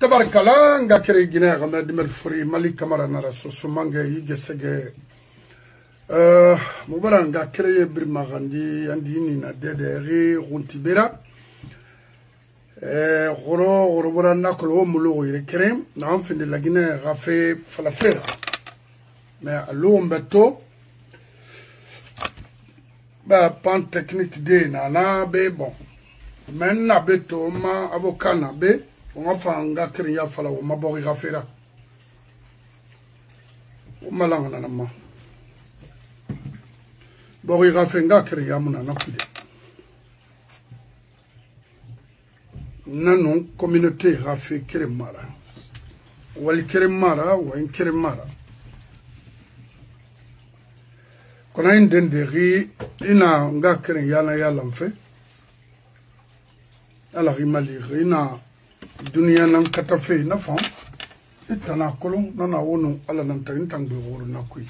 tabarkala nga kere Guinée Ahmed Merfuri Mali Camara nara sosumange yigesege mubara nga kere Birmagandi andi nina dederi runtibera goro bora nakolo mulo yire kere na amfinde la Guinée rafe falafera mais allo mbeto ba pan technique de nana be bon men na beto ma avocat na be on va faire un gars qui a fallu ma bori rafera o malanga na ma bori rafenga qui a mona na kude nanon communauté rafé keremara wali keremara ou un keremara qu'on a une denderi ina nga qui yana yala mfe ala rimali ina dunia nan katafe na fam itana kolon nana wono ala nan tan tangbe woro na kui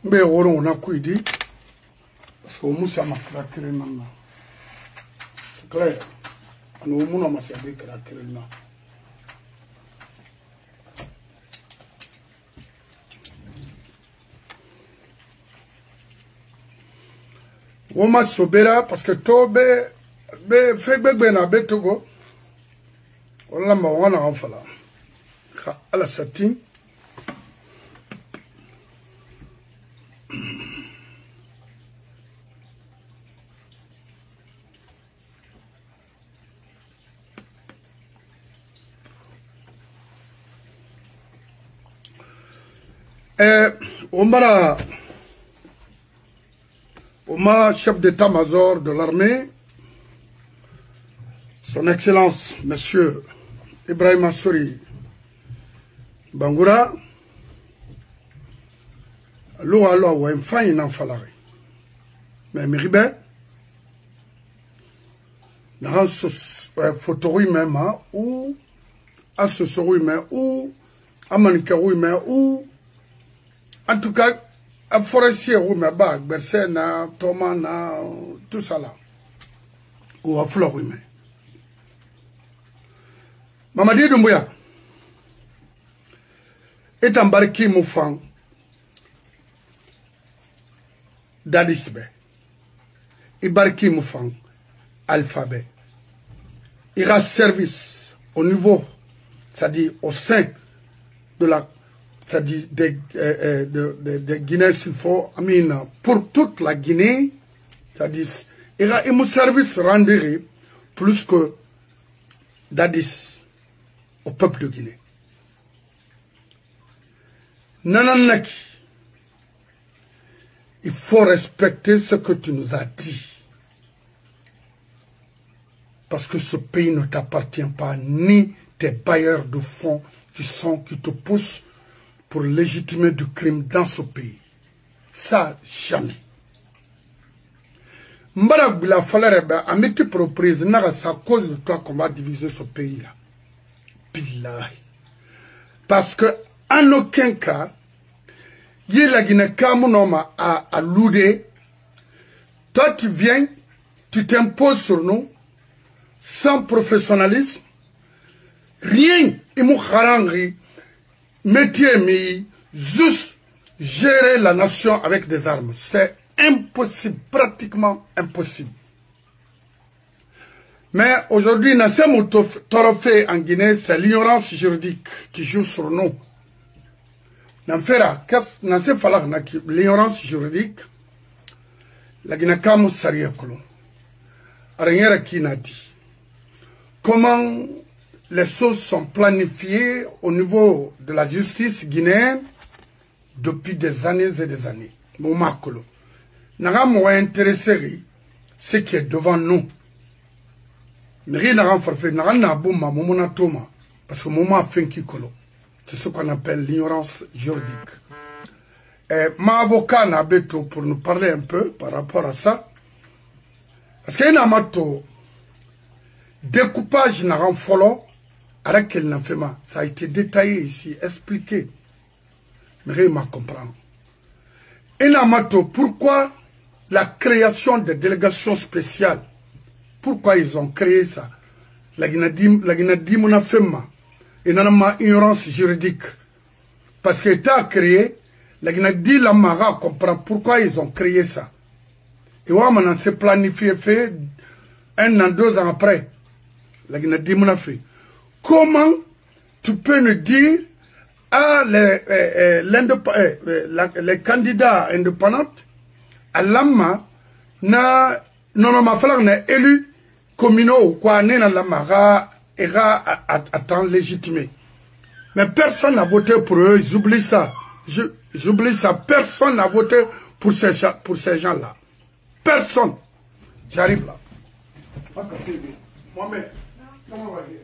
mbe woro na kui di parce que musa makra kire nanna c'est clair anu muna masabe kra kire na Woma sobera parce que tobe be fegbe na betogo wala ma wana anfala kha ala satin Omara Oma, chef d'état-major de l'armée, son Excellence, Monsieur Ibrahim Assouri Bangoura, alo wa mfanye na falari. Mais miribe, na photo même ou à ce soir même ou à manikarou même ou en tout cas a forestier ou ma bag, Bersena, Thomas, tout ça là. Ou à fleur, oui, mais. Mamadi Doumbouya est embarqué Moufang d'Adisbe. Embarqué Moufang alphabet. Il rend service au niveau, c'est-à-dire au sein de la. C'est-à-dire de Guinée, s'il faut, pour toute la Guinée, c'est-à-dire, il y a un service rendu plus que d'Addis au peuple de Guinée. Nananaki, il faut respecter ce que tu nous as dit. Parce que ce pays ne t'appartient pas, ni tes bailleurs de fonds qui te poussent pour légitimer du crime dans ce pays. Ça, jamais. Mbara la falere à multiples reprises, c'est à cause de toi qu'on va diviser ce pays-là. Billahi. Parce que, en aucun cas, y la Guinée Kamounoma à Loudé, toi tu viens, tu t'imposes sur nous, sans professionnalisme, rien, et mou kharangri, métier, mais juste gérer la nation avec des armes. C'est impossible, pratiquement impossible. Mais aujourd'hui, Nassem Torofé en Guinée, c'est l'ignorance juridique qui joue sur nous. L'ignorance juridique, la Guinée Kamou Sariakolo. Rien qui n'a dit. Comment les choses sont planifiées au niveau de la justice guinéenne depuis des années et des années. Moumakolo. N'a pas intéressé ce qui est devant nous. N'a pas fait, n'a pas bouma, moumona toma. Parce que mouma fait kikolo. C'est ce qu'on appelle l'ignorance juridique. Ma avocat n'a beto pour nous parler un peu par rapport à ça. Parce qu'il y a un découpage n'a pas follow. Alors qu'elle n'a fait pas. Ça a été détaillé ici, expliqué. Mais il m'a compris. Et Namato, pourquoi la création des délégations spéciales. Pourquoi ils ont créé ça? La Guinée mona femma et nanama ignorance juridique. Parce que l'État a créé, la Guinée la Mara comprend pourquoi ils ont créé ça. Et maintenant c'est planifié, fait 1 an, 2 ans après. La Guinée mona fait. Comment tu peux nous dire à les candidats indépendants à l'AMA na élu communaux ou quoi n'est dans l'AMA à temps légitimé. Mais personne n'a voté pour eux, j'oublie ça. J'oublie ça. Personne n'a voté pour ces gens-là. Personne. J'arrive là. Mohamed, comment va-t-il?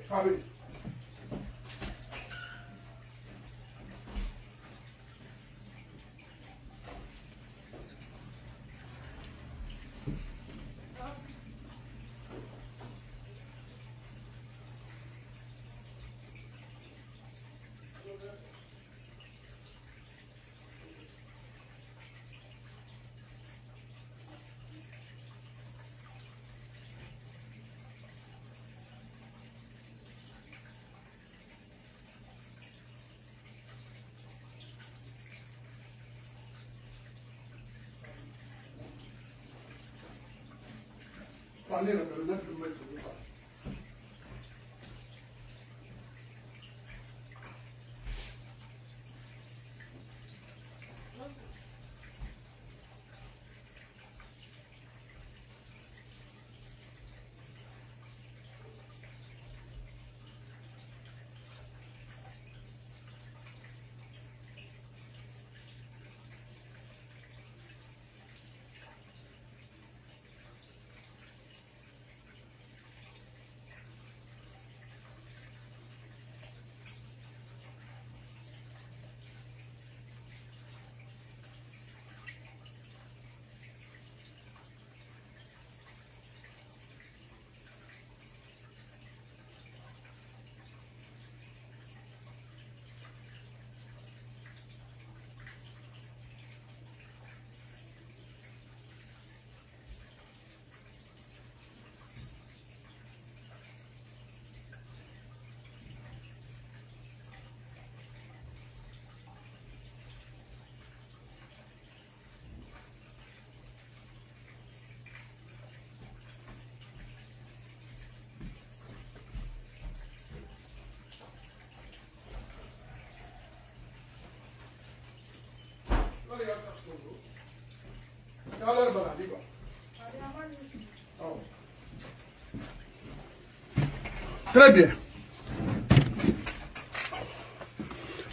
Très bien.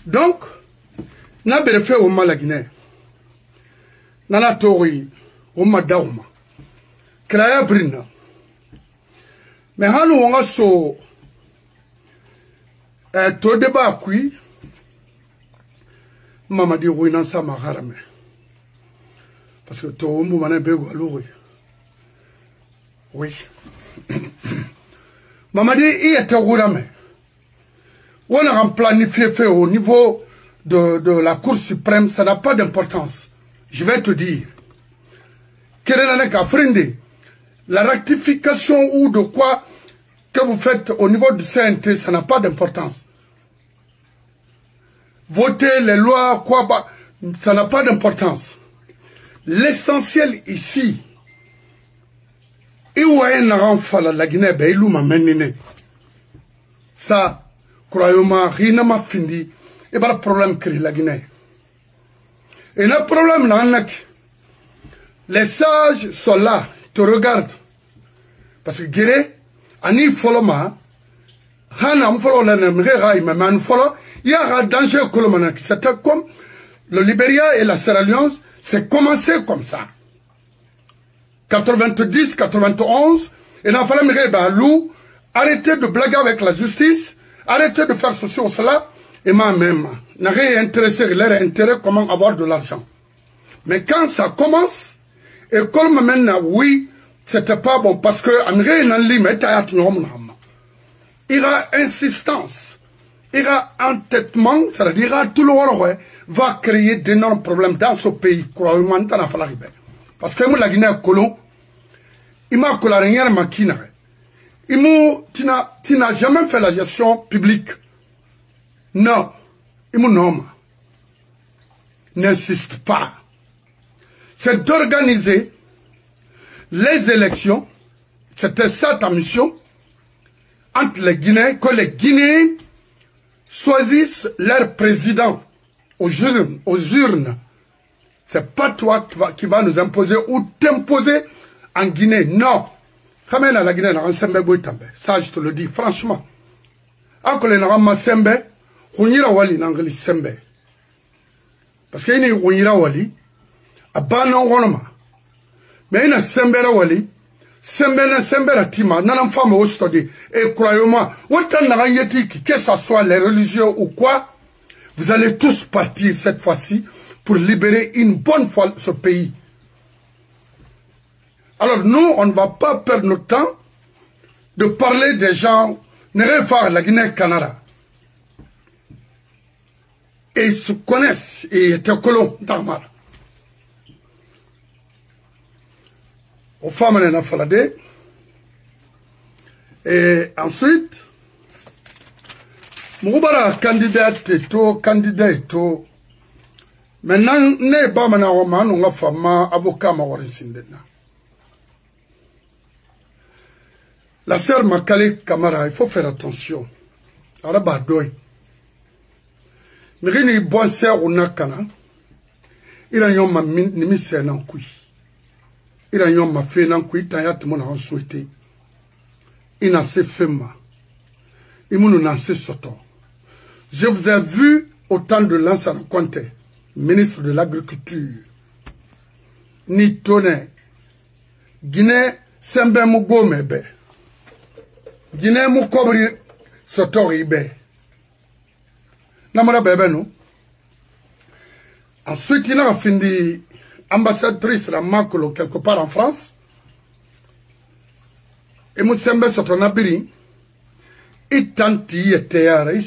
Donc, n'a pas fait au mal la Guinée. Nana tori, au madauma. Kraya brina. Mais hanou on a so to débat kui. Maman dit oui non ça m'a harame. Parce que to ombu mané bego alouri. Oui. Maman dit il était roulame. On a planifié fait au niveau de la Cour suprême, ça n'a pas d'importance. Je vais te dire. La rectification ou de quoi que vous faites au niveau du CNT, ça n'a pas d'importance. Voter les lois, quoi, ça n'a pas d'importance. L'essentiel ici, la Guinée, ça, croyez-moi, rien n'a fini. Et pas le problème que la Guinée. Et le problème, les sages sont là, te regardent. Parce que Guinée, ani foloma, hana mfolo la nemrera imaman folo, il y a un danger colomana qui c'était comme le Libéria et la Sierra Leone, c'est commencé comme ça. 90, 91, et il a fallu arrêter de blaguer avec la justice, arrêter de faire ceci ou cela, et moi-même, n'a rien intéressé, leur intérêt, comment avoir de l'argent. Mais quand ça commence, et comme maintenant, oui, c'était pas bon, parce que, il y aura insistance, il y aura entêtement, c'est-à-dire, tout le monde va créer d'énormes problèmes dans ce pays, croyez-moi, Parce que la Guinée colon, il m'a coloré makina. Tu n'as jamais fait la gestion publique. Non. Il m'a non. N'insiste pas. C'est d'organiser les élections. C'était ça ta mission. Entre les Guinéens, que les Guinéens choisissent leur président aux urnes. C'est pas toi qui va nous imposer ou t'imposer en Guinée. Non. La Guinée, ça je te le dis franchement. Parce que il y a wali, a banon wonoma. Mais il y a sembera wali, sembera tima, nan femme au stade. Et croyez-moi, autant n'a rien dit que ce soit les religieux ou quoi, vous allez tous partir cette fois-ci pour libérer une bonne fois ce pays. Alors nous, on ne va pas perdre notre temps de parler des gens, ne refaire la Guinée-Canada. Et ils se connaissent, et ils étaient colons d'Armada. Aux femmes, on a faladé. Et ensuite, Moubara, candidat et tout. Maintenant, ne pas m'en on a femme, avocat, ma warisindena. La sœur Makale Kamara, il faut faire attention. Araba doy. Mais il y a une bonne sœur au Nakana. Il a yon ma nimise nan kui. Il a yon ma fait nan kui. Tanya tout le monde a souhaité. Il n'a se fait ma. Il n'a se soto. Je vous ai vu au temps de Lansana Conte, ministre de l'Agriculture. Ni tonne. Guinée, sembe mugo mebe. Guinée mou kobri sotori be. Namara bebe nou. Ensuite, il a fini ambassadrice la Makolo quelque part en France. Et mou sembe sotori nabiri. Il tente il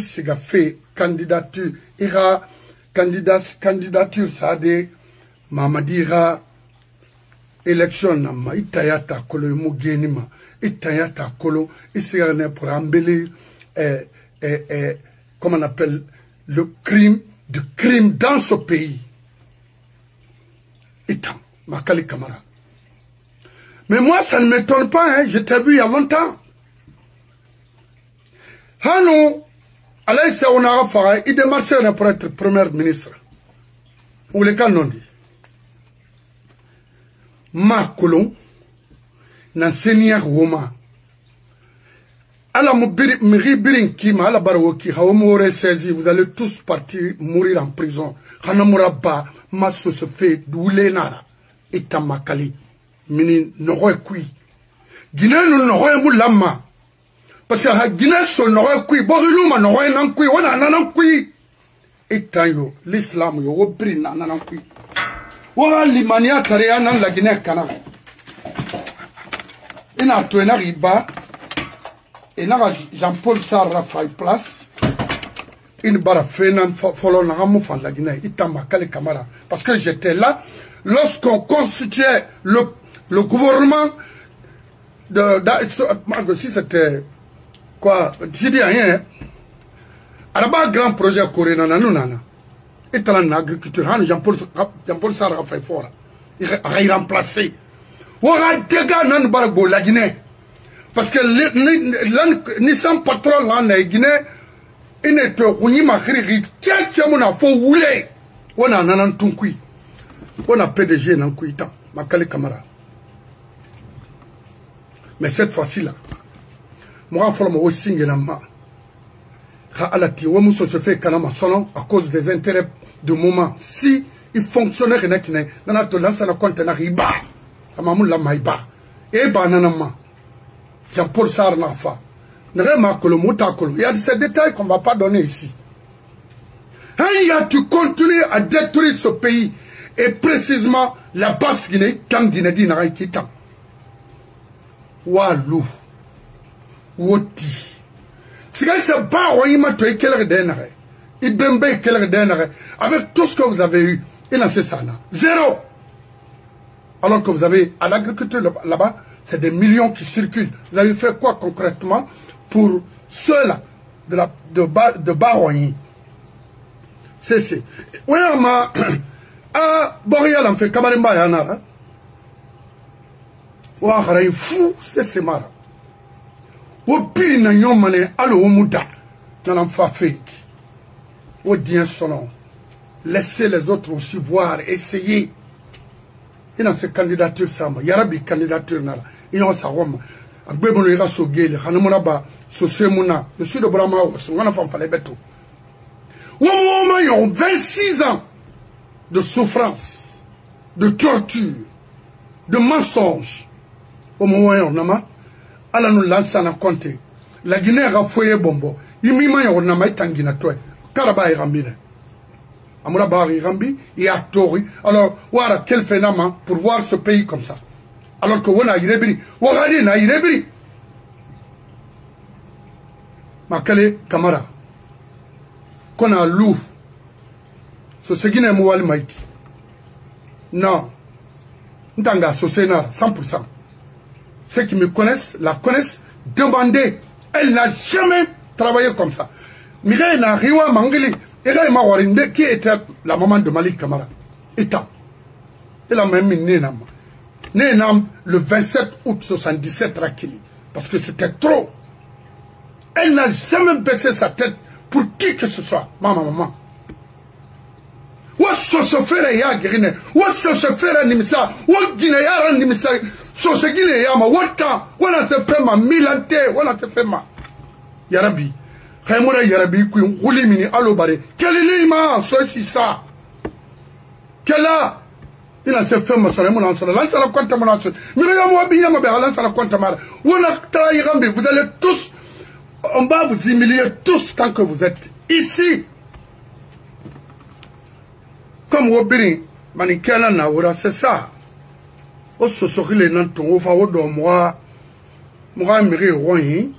siga fait candidature. Il a candidature ça de Mamadira élection nama. Il tayata kolo mou genima. Itayata Kolo, ici pour embellir, comment on appelle, le crime dans ce pays. Itam, Makali Kamara. Mais moi, ça ne m'étonne pas, hein, je t'ai vu il y a longtemps. Hanou, Alaï Saounara Farah, il démarchait pour être premier ministre. Ou les cas non dit. Makolon, na senior woman ala birin kima ala barwoki hawmore saisi vous allez tous partir mourir en prison hanamuraba maso se fait doule nara itamakali mini noy kui Guinée no noy mulama parce que Guinée so noy kui boriluma noy nan kui wana nan kui itayo l'islam yo wobri nan kui wa limania tare nan la Guinée kana. Il a tout un riba, et Jean-Paul Sarr fait place. Il a fait un follow la Guinée. Il t'a marqué Kamara. Parce que j'étais là lorsqu'on constituait le gouvernement si c'était quoi, je dis rien. À la base, grand projet coréen, il était en agriculture. Jean-Paul Sarr a fait fort. Il a remplacé. Ouah, dégâts nan bargo la Guinée. Parce que ni sans patron là, la Guinée, il n'est pas rouni ma khiri. Tiens, mon a faux roulé. On a nanan tunkui. On a PDG nan kuita. Makale Kamara. Mais cette fois-ci là, moi, il faut aussi signer la main. Alati, Wamuso se fait kanama sonon à cause des intérêts de moment. Si il fonctionnait, il n'a pas lancé la compte na riba. Amamun la maïba. Et bananama. Jean-Paul Sarr n'a pas. Il y a ces détails qu'on ne va pas donner ici. Hein, tu continues à détruire ce pays. Et précisément, la basse Guinée, quand Guinée dit n'a qui tant. Walou. Woti. Si vous ne pas, avec tout ce que vous avez eu, il n'a fait ça. Zéro. Alors que vous avez, à l'agriculture là-bas, c'est des millions qui circulent. Vous avez fait quoi concrètement pour ceux-là de Baroigny? C'est. Oui, Boréal en fait Kamarimba Yanara. Ouah, il fou, c'est marrant. Ou pire, n'a yon mané, allo mouda, dans l'enfant fake. Ou dien son. Laissez les autres aussi voir, essayer. Et dans ces candidatures, ça, il y a des candidatures, il y a sa Rome. A Bébon, il y a ce gué, Hanumonaba, ce Semuna, le sud de Brahma, on a fait un fallait bêto. Ou ils ont 26 ans de souffrance, de torture, de mensonges. Au moment où on a, ala nous lance à compter. La Guinée a foyé bombo. Il m'a dit on a maï tangina toi. Karaba est rambine. Amoura Bari Rambi, il a tori. Alors, voilà quel phénomène pour voir ce pays comme ça. Alors que on a irebri. Ouagadi na irebri. Makale Kamara. Qu'on a Louvre. Ce Guinée Moual Maïki. Non. Ntanga Sosenar, 100%. Ceux qui me connaissent, la connaissent, demandez. Elle n'a jamais travaillé comme ça. Mireille n'a Riwa Mangeli, qui était la maman de Malik Kamara. Étant. Elle a même mis Nénam. Nénam le 27 août 77 Rakili. Parce que c'était trop. Elle n'a jamais baissé sa tête pour qui que ce soit. Maman. What se fait ya Guinée? What se fait Nimisa? What Guinée ya Nimisa? So se Guinée ya ma what temps? What a te fait ma milante? What a te fait ma Yarabi? Khaimoura Yarabi qui roule mini alobare. Quel est l'ima? So si ça? Quel a? Il a se fait ma soeur mon answer. Lance la compte mon answer. Mais moi bien ma belle lance la compte ma. On a trahi vous allez tous, on va vous humilier tous tant que vous êtes ici. Comme Robin, Manikela Naoura, c'est ça. Au sosori les nanton, au fawo do moi mire royi.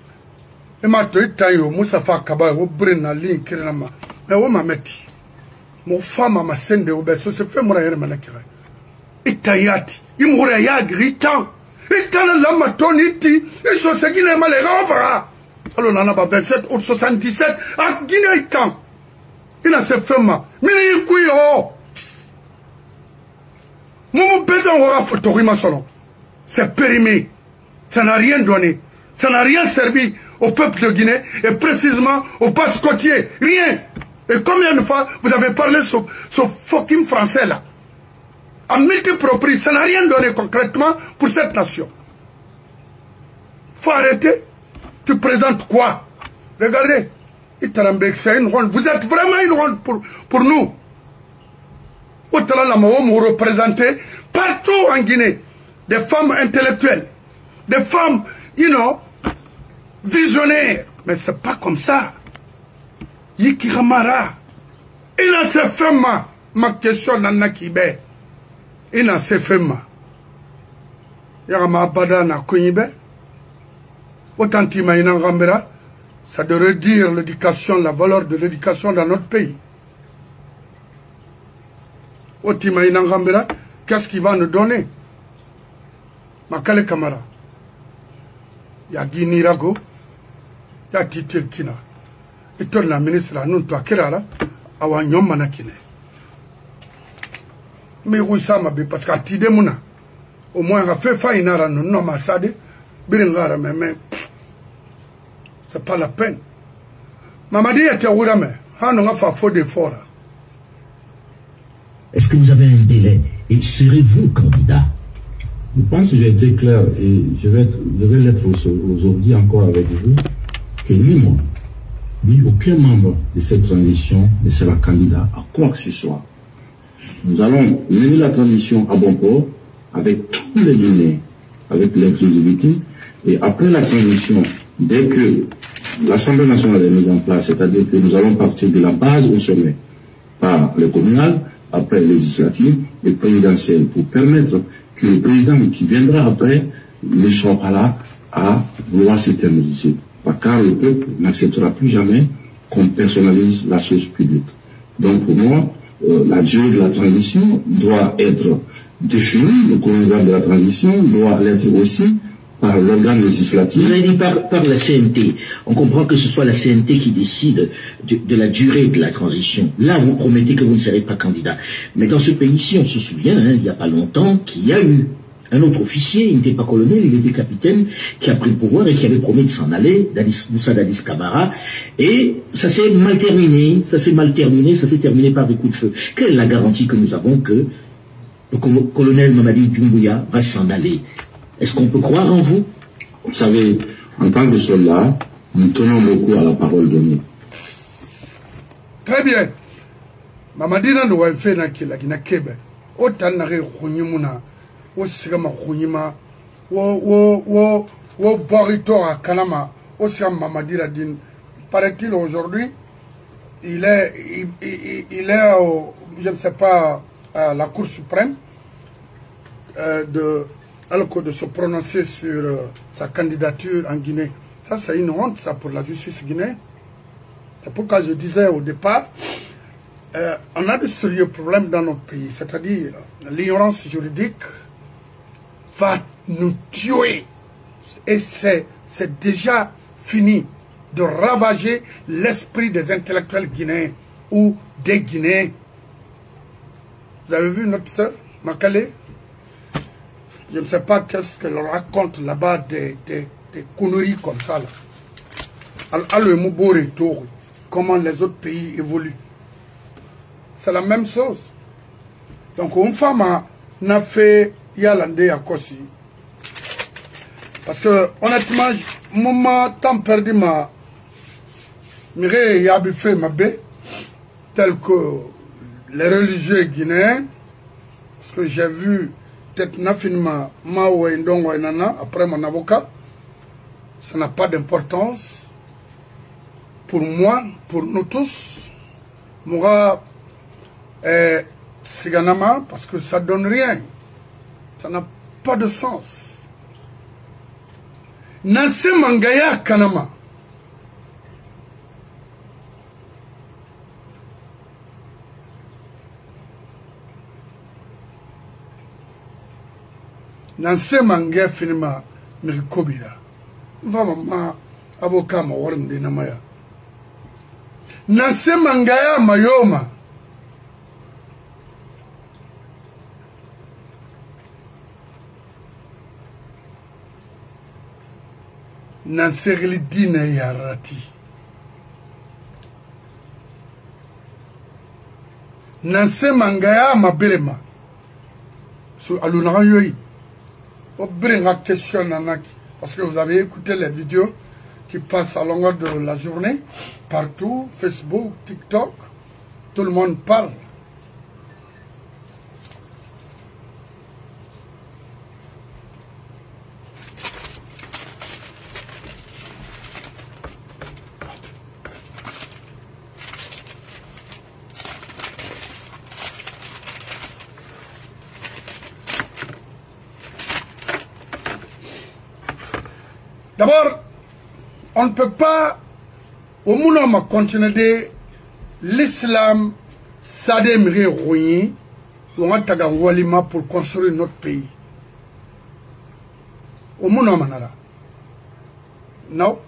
Et ma toi tayo, Moussafa Kaba, au brin na ligne kirama. Mais où ma meti? Mon femme ma scène de Obed, so se fait mon aïe manakira. Et tayati, il mourrait ya gritant. Et tant la matoniti, et so se guine malé renfara. Alors, on a 27 août 77, à Guinée-Tan. Il a se fait ma. Mais il couille, oh. Mon béton aura photographie ma solo. C'est périmé. Ça n'a rien donné. Ça n'a rien servi au peuple de Guinée et précisément au passe-côtier. Rien. Et combien de fois vous avez parlé ce fucking français là? À multiples reprises, ça n'a rien donné concrètement pour cette nation. Faut arrêter. Tu présentes quoi? Regardez. C'est une ronde. Vous êtes vraiment une ronde pour nous. Vous représentez partout en Guinée des femmes intellectuelles, des femmes, visionnaires. Mais c'est pas comme ça. Yikiramara. Il a ses femmes. Ma question n'a kibe. Il a ses femmes. Yarama Bada na Kunibe. Autant t'imaginer Rambera. Ça devrait dire l'éducation, la valeur de l'éducation dans notre pays. Qu'est-ce qu'il va nous donner? Makale Kamara. Il y a Guinée Rago. Il y a Titil Kina. Et toi, la ministre, là, nous, toi, Kerala, awa nyom manakine. Mais oui, ça m'a bien, parce qu'à Tide Mouna, au moins, on a fait faïnara, nous, non, ma sade, birengara, mais, c'est pas la peine. Mamadi était où là, mais, on a fait faux d'efforts, là. Est-ce que vous avez un délai et serez-vous candidat? Je pense que j'ai été clair et je vais l'être aujourd'hui encore avec vous que ni moi, ni aucun membre de cette transition ne sera candidat à quoi que ce soit. Nous allons mener la transition à bon port avec tous les Guinéens, avec l'inclusivité et après la transition, dès que l'Assemblée nationale est mise en place, c'est-à-dire que nous allons partir de la base au sommet par le communal, après les législatives et présidentielles, pour permettre que le président qui viendra après ne soit pas là à vouloir s'éterniser. Car le peuple n'acceptera plus jamais qu'on personnalise la chose publique. Donc pour moi, la durée de la transition doit être défini, le chronogramme de la transition doit l'être aussi par l'organe législatif. Vous avez dit par la CNT. On comprend que ce soit la CNT qui décide de la durée de la transition. Là, vous promettez que vous ne serez pas candidat. Mais dans ce pays-ci, on se souvient, hein, il n'y a pas longtemps, qu'il y a eu un autre officier, il n'était pas colonel, il était capitaine, qui a pris le pouvoir et qui avait promis de s'en aller, Moussa Dadis Camara, et ça s'est mal terminé, ça s'est terminé par des coups de feu. Quelle est la garantie que nous avons que le colonel Mamadi Doumbouya va s'en aller? Est-ce qu'on peut croire en vous? Vous savez, en tant que soldat, nous tenons beaucoup à la parole donnée. Très bien. Mamadi n'a pas fait na kebe. Autant n'a rien o sigama khunyima wo borito à Kanama o sigama Mamadi Radine. Paraît-il aujourd'hui il est je ne sais pas à la Cour suprême de se prononcer sur sa candidature en Guinée. Ça c'est une honte ça pour la justice guinéenne. C'est pourquoi je disais au départ on a de sérieux problèmes dans notre pays, c'est-à-dire l'ignorance juridique va nous tuer et c'est déjà fini de ravager l'esprit des intellectuels guinéens ou des Guinéens. Vous avez vu notre sœur Makale? Je ne sais pas qu'est-ce qu'elle raconte là-bas des conneries comme ça là. Comment les autres pays évoluent. C'est la même chose. Donc une femme n'a fait Yalande à Kossi. Parce que honnêtement, moment temps perdu ma mire yabi fait ma baie tel que les religieux guinéens, parce que j'ai vu peut-être nafinement Maoué Ndongo Nana après mon avocat, ça n'a pas d'importance pour moi, pour nous tous. Moura Siganama, parce que ça donne rien. Ça n'a pas de sens. Nasse Mangaya Kanama. Nasse Mangaya Finima Mirikobira. Vama avocat ma warndi namaya. Nasse Mangaya Mayoma. Nansegli dina yarati. Nanse Mangaya Mabirema. Sur Alunarayoyi. Au bringa question nanaki. Parce que vous avez écouté les vidéos qui passent à longueur de la journée. Partout, Facebook, TikTok. Tout le monde parle. D'abord, on ne peut pas, au moment continuer l'islam, Sademri Rouni, ou Antaga Walima pour construire notre pays. Au moment manara. Non.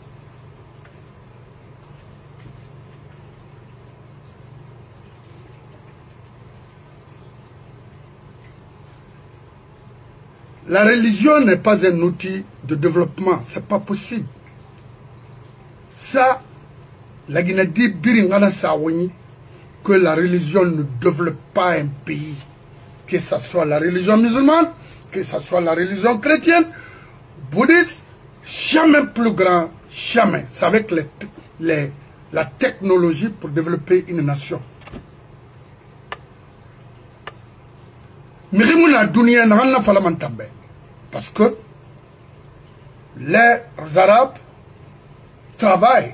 La religion n'est pas un outil de développement, c'est pas possible. Ça, la Guinée dit Biringana Sawani que la religion ne développe pas un pays, que ce soit la religion musulmane, que ce soit la religion chrétienne, bouddhiste, jamais plus grand, jamais. C'est avec la technologie pour développer une nation. Parce que les Arabes travaillent,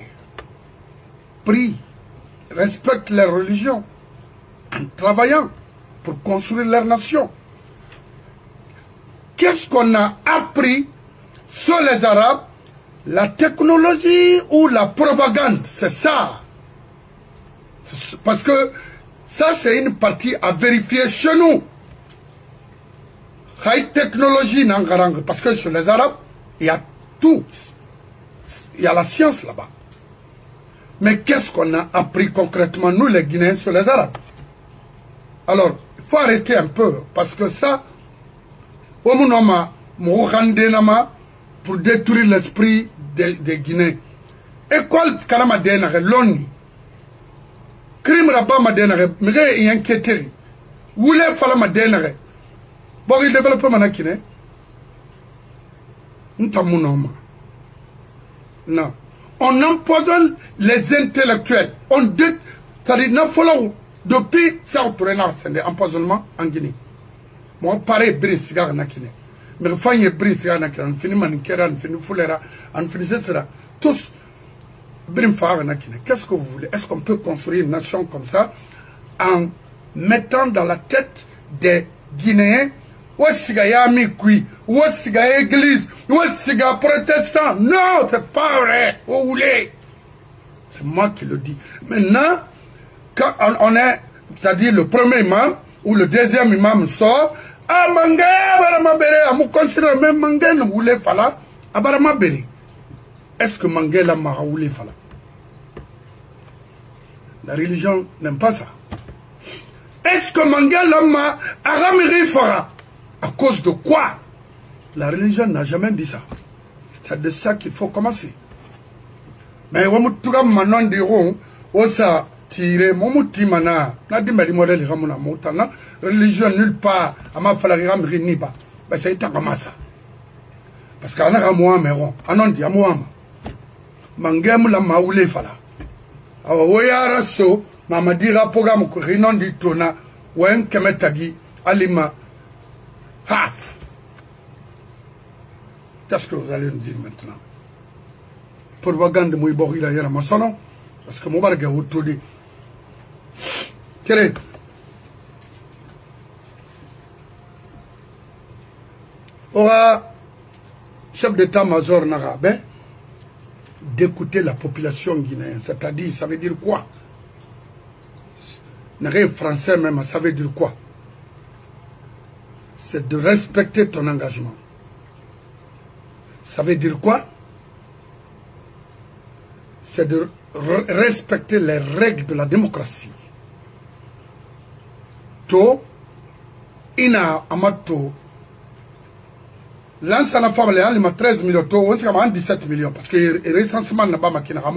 prient, respectent les religions en travaillant pour construire leur nation. Qu'est-ce qu'on a appris sur les Arabes? La technologie ou la propagande, c'est ça. Parce que ça, c'est une partie à vérifier chez nous. high technologie n'angarang, parce que chez les Arabes, il y a tout. Il y a la science là-bas. Mais qu'est-ce qu'on a appris concrètement, nous les Guinéens, sur les Arabes? Alors, il faut arrêter un peu, parce que ça, pour détruire l'esprit des Guinéens. École Kalama Denare, l'ONU. Crime Rabat Madenare, Mire et inquiété. Woulé Falama Denare. Bon, il développe Manakine. Ntamunoma. Non. On empoisonne les intellectuels. On dit, c'est-à-dire, n'a fallu depuis ça, on pourrait un empoisonnement en Guinée. Moi, pareil, bris, cigar, nakine. Mais enfin, il y a bris, cigar, nakine. On finit manikera, on finit foulera, on finit cela. Tous, bris, fara, nakine. Qu'est-ce que vous voulez? Est-ce qu'on peut construire une nation comme ça en mettant dans la tête des Guinéens Ouassiga Yami Kui, Ouassiga Église, Ouassiga Protestant? Non, c'est pas vrai. Vous voulez? C'est moi qui le dis. Maintenant, quand on est, c'est-à-dire le premier imam ou le deuxième imam sort, ah, Mangé, Abaramabere, à mon considère même Mangé ne voulait fala, Abaramabere. Est-ce que Mangé la mara voulait fala? La religion n'aime pas ça. Est-ce que Mangé la mara aramiri fara? À cause de quoi? La religion n'a jamais dit ça. C'est de ça qu'il faut commencer. Mais on me trouve maintenant des ronds, ça tire, mon timana, n'a dit mais modèle ramona montana, religion nulle part, à ma fallu ramri niba. Bah ça est à ça. Parce qu'on a moi mais on a dit à moi. Mangem la maoulé fala. Awa woyara so, mama dira programme ko rinon di tona, wen kemetagi, alima. Half. Qu'est-ce que vous allez nous dire maintenant? Propagande mouy bori la yara masono, parce que mon barga autodi. Quel est? Aura chef d'état-major Narabe d'écouter la population guinéenne, c'est-à-dire, ça veut dire quoi? Narabe français même, ça veut dire quoi? C'est de respecter ton engagement. Ça veut dire quoi? C'est de respecter les règles de la démocratie. To, ina amato, l'ancien femme, il m'a 13 millions, to, on s'est 17 millions, parce que le recensement n'a pas marqué n'a pas.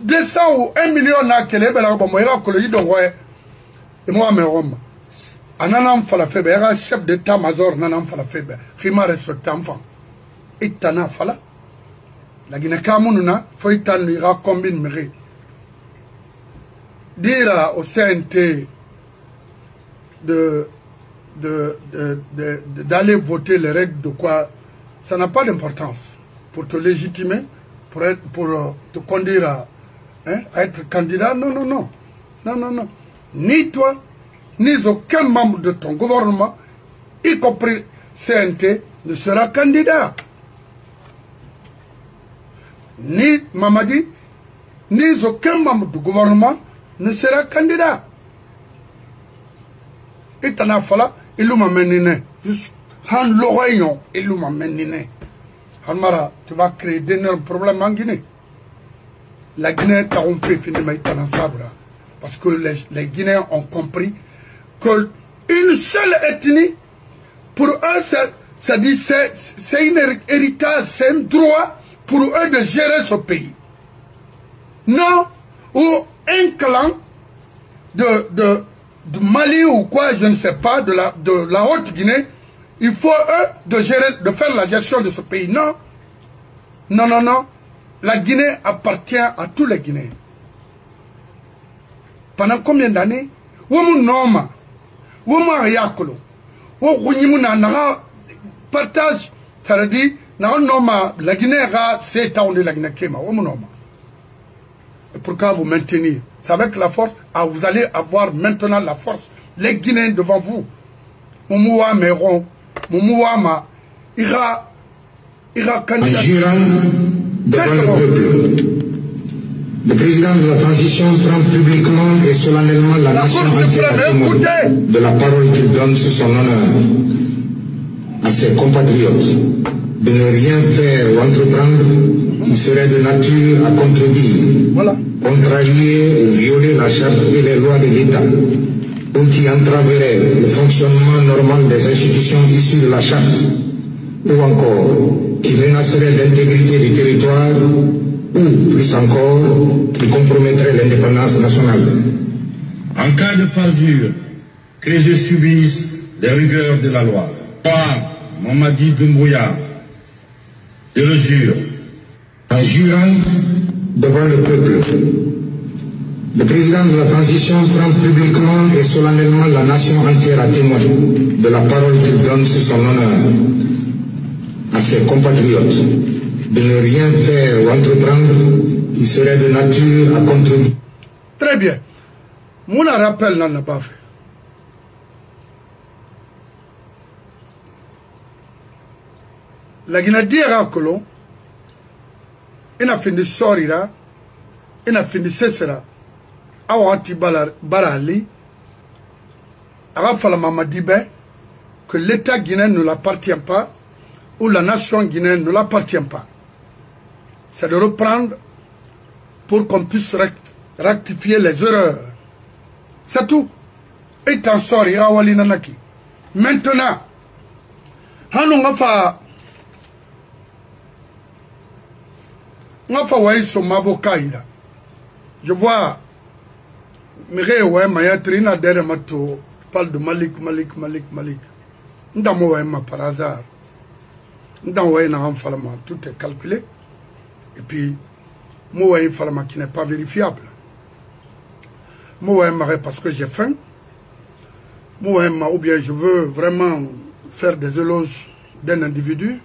200 ou 1 million n'a qu'elle est belle, et moi, mais Rome. Ananam fala febe, era chef d'état-major, nanam fala febe. Rima respecte enfant. Et tana fala. La Guinée-Cameroun, faut ira combine mérite. Dire au CNT d'aller voter les règles de quoi, ça n'a pas d'importance. Pour te légitimer, pour te conduire à être candidat, non, non, non. Non, non, non. Ni toi, ni aucun membre de ton gouvernement, y compris CNT, ne sera candidat. Ni Mamadi, ni aucun membre du gouvernement ne sera candidat. Et t'en as fallu, il m'a mené. Juste, han l'oreillon, il m'a mené. Hanmara, tu vas créer d'énormes problèmes en Guinée. La Guinée t'a rompé finalement, t'en sabra. Parce que les Guinéens ont compris qu'une seule ethnie, pour eux, c'est un héritage, c'est un droit pour eux de gérer ce pays. Non, ou un clan du Mali ou quoi, je ne sais pas, de la Haute-Guinée, il faut eux de faire la gestion de ce pays. Non, non, non, non. La Guinée appartient à tous les Guinéens. Pendant combien d'années? Womu Noma, Womu Ayakolo, Womu Nana partage, ça veut dire, Noma, la Guinée, c'est à la Guinée Kema, Womu Noma. Et pourquoi vous maintenir? C'est avec la force, vous allez avoir maintenant la force, les Guinéens devant vous. Moumoua Meron, Moumoua Ma, ira candidat. Le président de la transition prend publiquement et solennellement la nation entière à témoin de la parole qu'il donne sous son honneur à ses compatriotes de ne rien faire ou entreprendre qui serait de nature à contredire, contrarier ou violer la charte et les lois de l'État, ou qui entraverait le fonctionnement normal des institutions issues de la charte, ou encore qui menacerait l'intégrité du territoire, ou, plus encore, qui compromettrait l'indépendance nationale. En cas de parjure, que je subisse les rigueurs de la loi. Moi, Mamadi Doumbouya, je le jure. En jurant devant le peuple, le président de la transition prend publiquement et solennellement la nation entière à témoin de la parole qu'il donne sous son honneur à ses compatriotes de ne rien faire ou entreprendre qui serait de nature à contredire. Très bien. Mon rappel n'a pas fait. La Guinée à Colon, il a fini sorira, il a fini cessera. Awati Barali, Arafala Mamadibe, que l'État guinéen ne l'appartient pas, ou la nation guinéenne ne l'appartient pas. C'est de reprendre pour qu'on puisse rectifier les erreurs. C'est tout. Et t'en sors, Awali Nanaki. Maintenant, on va faire son avocat. Je vois, Mireille, Mayatrina, Deremato, parle de Malik. Ndamo par hasard. Tout est calculé. Et puis, moi, qui n'est pas vérifiable. Moi, parce que j'ai faim. Moi, ou bien je veux vraiment faire des éloges d'un individu.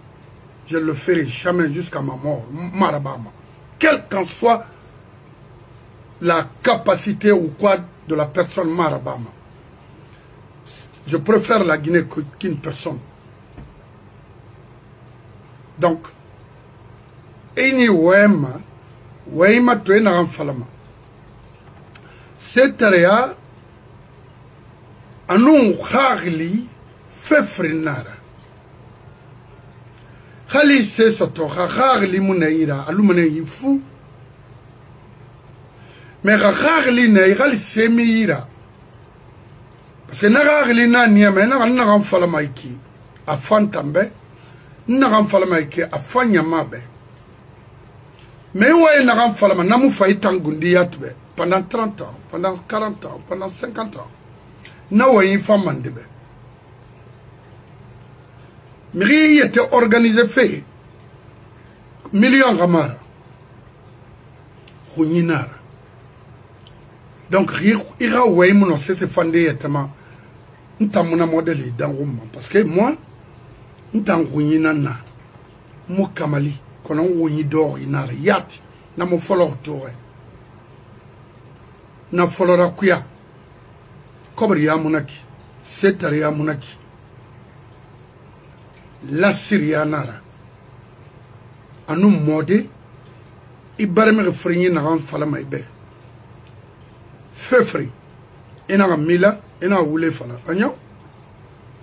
Je ne le ferai jamais jusqu'à ma mort. Marabama. Quelle qu'en soit la capacité ou quoi de la personne Marabama. Je préfère la Guinée qu'une personne. Donc, Eni Wema Tuena Falama. Cette area, Anou Harli, Fefrinara. Khali se sotoha Harli Muneira, Alumene Yifu. Mais Harli Neira, Semira. Parce que Naragli Nanyame, Naran Falamaiki, à Fantambe. Naran Falamaiki, à Fanyamabe. Mais où est Naran Falama? Namu Faïtangundi Yatbe. Pendant 30 ans, pendant 40 ans, pendant 50 ans. Nawa une femme mandebe. Miri était organisé fait. Millions Ramara. Huninara. Donc, ira oué mon c'est fandé etama. Ntamuna modèle dans Roma. Parce que moi, n'tam Huninana. Mo Kamali. Konon Hunidor inara. Yat. Namo follow tore. Na folora kuya kobri ya munaki setari ya munaki la siria nara anu mode ibareme frinyi na ran falama ibe fefri ina mila ina wule fala anyo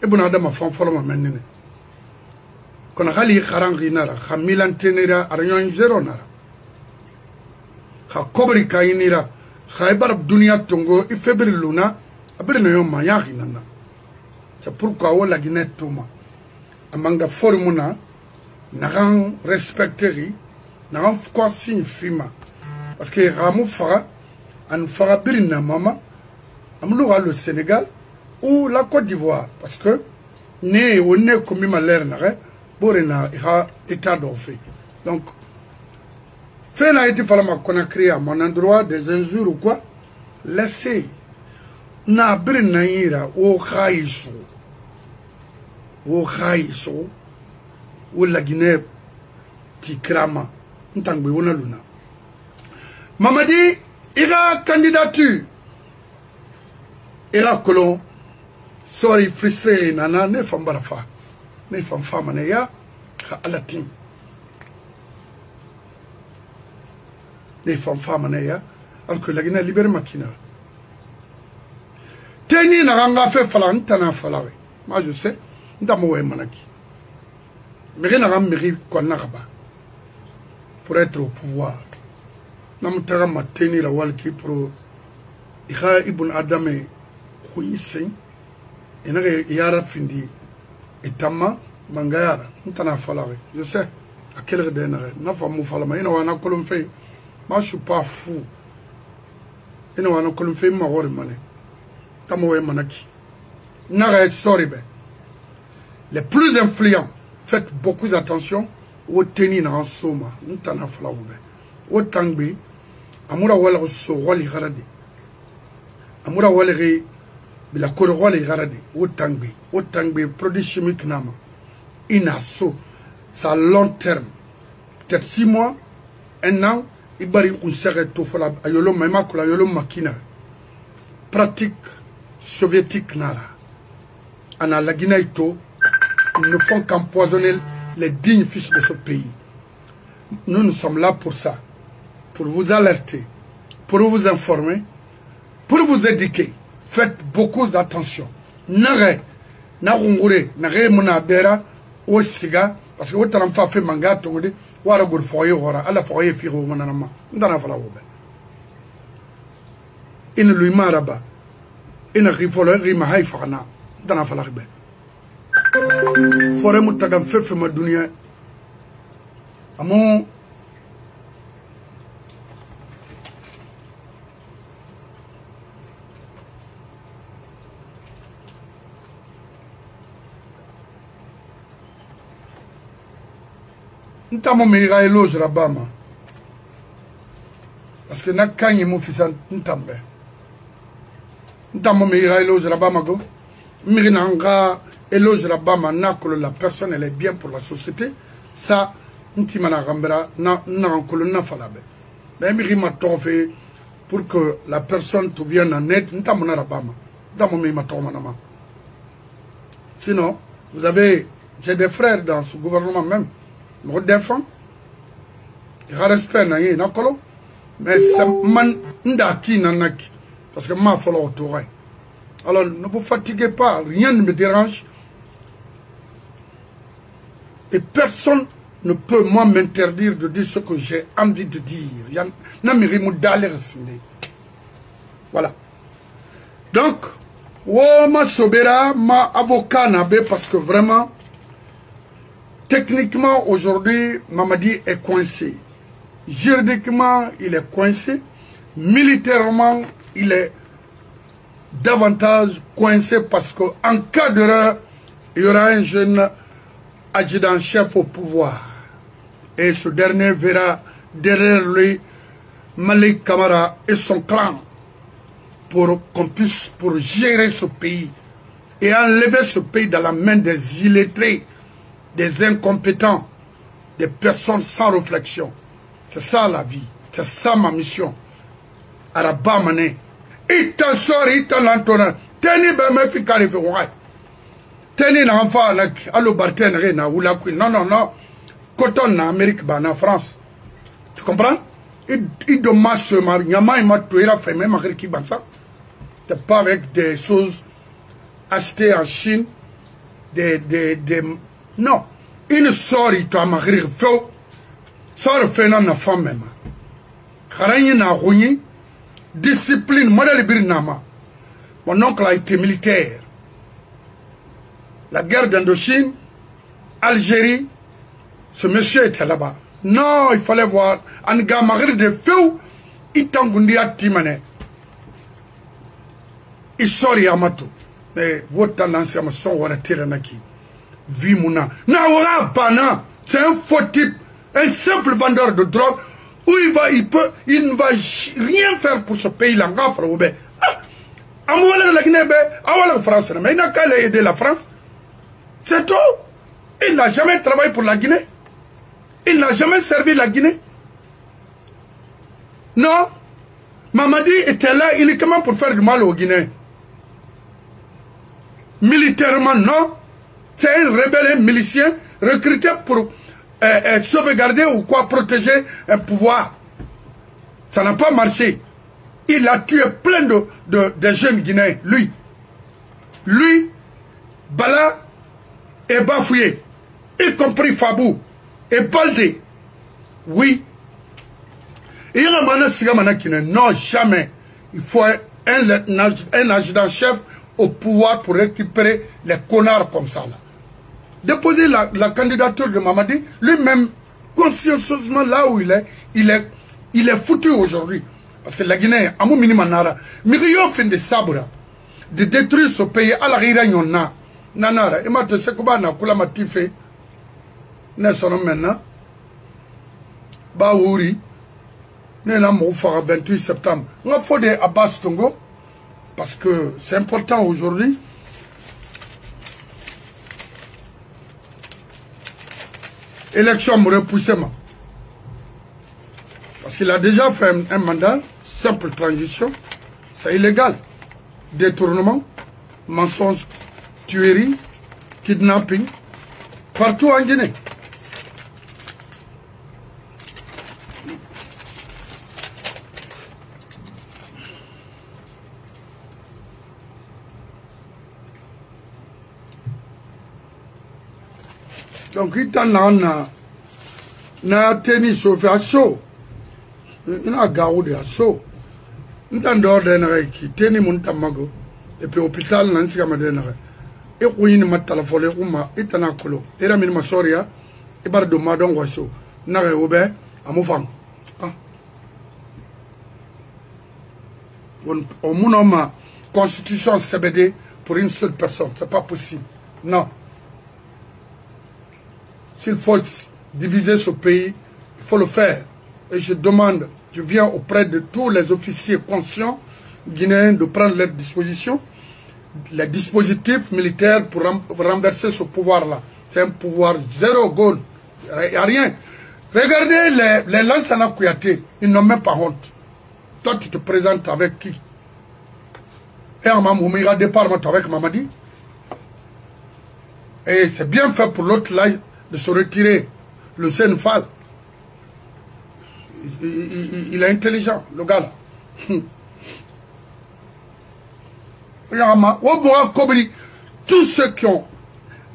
ibuna adama fon falama menene kona khali kharangi nara khamilan tenira arnyon zero nara kha kobri kayinira Khaybar Dunia Tongo, il fait briller luna, après ne yom mayari nana. C'est pourquoi on la Guinée Touma. Amanga formuna, n'aran respecteri, n'aran quoi signe fima. Parce que Ramou Fara, an Fara Birina Mama, amloura le Sénégal ou la Côte d'Ivoire. Parce que, né ou né comme ma l'air n'arrête, Borena ira état d'offre. Donc, fait n'a été falama qu'on a créé à mon endroit des injures ou quoi, laissez. Na brinaïra au Khaïsou. Au Khaïsou. Ou la Guinée Tikrama. N'tangwe ona luna. Mamadi, ira candidature. Ira colon. Sorry, frustré, nana, ne femme barafa. Ne femme femme, ne ya. Alatim. des femmes, alors que la Guinée libère Makina. Teni n'a fait falan, t'en as fallu. Moi je sais, d'amour et manaki. Mais rien n'a mérité qu'on n'a pas pour être au pouvoir. Namutara ma teni la walki pour Iha Ibn Adame Khouissin, et n'a yara findi, et Tama Mangayara, t'en as fallu. Je sais, à quel redénère, n'a pas mou falama, il n'a pas colon fait. Moi je suis pas fou. Il n'a pas colon fait ma rôle mané. Tamoé manaki. N'a sorry ben. Les plus influents, faites beaucoup d'attention au teni na soma, n'tana flaoube. Au tangbi, amura wala so wali garadi. Amura wali bila koro wali garadi. Au tangbi, produit chimique nama. Inaso, ça à long terme. Peut-être 6 mois, 1 an, ibari unsere to fola ayolo mema kula ayolo makina. Pratique soviétique nara. Ana la Guinée to. Ils ne font qu'empoisonner les dignes fils de ce pays. Nous sommes là pour ça. Pour vous alerter. Pour vous informer. Pour vous éduquer. Faites beaucoup d'attention. Nare. Narungure. Nare monabera. Osiga. Parce que vous avez fait manga. Wara gur foye hora. Ala foye firo mananama. Ndana fala wobe. Ina lui maraba. Ina rifole rima haifana. Ndana fala ribe. Forêt Moutagam fait ma dunia. Amon Ntamo meira eloge Rabama. Parce que n'a kanye mon fils ntambe. Ntamo meira eloge Rabama go. Mirinanga éloge Rabama n'a que la personne elle est bien pour la société. Ça, ntimana rambera na nkolo na falabe. Mais mirima tofe pour que la personne te vienne en aide. Ntamona Rabama. Ntamo meima tomanama. Sinon, vous avez, j'ai des frères dans ce gouvernement même. Mon défend. Il y a respect na yé nakolo. Mais c'est man ndaki nanaki. Parce que ma follow autour. Alors ne vous fatiguez pas, rien ne me dérange. Et personne ne peut moi m'interdire de dire ce que j'ai envie de dire. Voilà. Donc, ma sobera, ma avocat nabe, parce que vraiment, techniquement aujourd'hui, Mamadi est coincé. Juridiquement, il est coincé. Militairement, il est davantage coincé parce qu'en cas d'erreur, il y aura un jeune adjudant-chef au pouvoir. Et ce dernier verra derrière lui Malik Kamara et son clan pour qu'on puisse pour gérer ce pays et enlever ce pays dans la main des illettrés, des incompétents, des personnes sans réflexion. C'est ça la vie, c'est ça ma mission. Arabamane. Il t'en sort, il t'en entend. Teni ben me fi karife ouais. Teni na enfant na allo bartene na oula qui non non non. Coton na Amérique ba na France. Tu comprends? Il dommage ce mari nyama il m'a tué la femme ma qui ban ça. C'est pas avec des choses achetées en Chine non. Il sort il t'a mari fait sort fait na femme même. Kharani na roni discipline, modèle Birnama. Mon oncle a été militaire. La guerre d'Indochine, Algérie, ce monsieur était là-bas. Non, il fallait voir. Un gars marre de feu, il t'engundi à Timane. Il sort Yamato. Mais votre tendance à me son Tiranaki. Vimouna. Naora Bana, c'est un faux type, un simple vendeur de drogue. Où il ne va rien faire pour ce pays-là. La Guinée, la France, mais il n'a qu'à aider la France. C'est tout. Il n'a jamais travaillé pour la Guinée. Il n'a jamais servi la Guinée. Non. Mamadi était là uniquement pour faire du mal aux Guinéens. Militairement, non. C'est un rebelle milicien recruté pour sauvegarder ou quoi protéger un pouvoir. Ça n'a pas marché. Il a tué plein de jeunes Guinéens, lui. Lui, Bala et Bafouye, y compris Fabou et Baldé. Oui. Et il y a un qui non, jamais. Il faut un adjudant-chef au pouvoir pour récupérer les connards comme ça. Là. Déposer la candidature de Mamadi, lui-même, consciencieusement là où il est foutu aujourd'hui. Parce que la Guinée, à mon minimum, Myriam fait des sabres, de détruire ce pays à la Rira Nanara. Et maintenant, c'est comment on a coulé ma tifé. N'est-ce pas maintenant? Baouri. Nous avons fait le 28 septembre. On a fait des Abbas Tongo. Parce que c'est important aujourd'hui. Élection me repoussée. Parce qu'il a déjà fait un mandat, simple transition, c'est illégal. Détournement, mensonge, tuerie, kidnapping, partout en Guinée. Donc, il y a tennis sauf à chaud. Il a gardé à chaud. Il y a un qui tennis mon tamago. Et puis, l'hôpital, il y a un et oui, il y a un téléphone, il y a un colo. Il y a un soria, il y a un madon wasso. Il y a un obé, à mon femme. Au monde, constitution CBD pour une seule personne. Ce n'est pas possible. Non. S'il faut diviser ce pays, il faut le faire. Et je demande, je viens auprès de tous les officiers conscients guinéens de prendre leurs dispositions, les dispositifs militaires pour renverser ce pouvoir-là. C'est un pouvoir zéro goal. Il n'y a rien. Regardez les Lansana Kouyaté, ils n'ont même pas honte. Toi, tu te présentes avec qui? Et en Mamoumira départ avec Mamadi. Et c'est bien fait pour l'autre là de se retirer. Le Sénéfal. Il est intelligent, le gars là. Tous ceux qui ont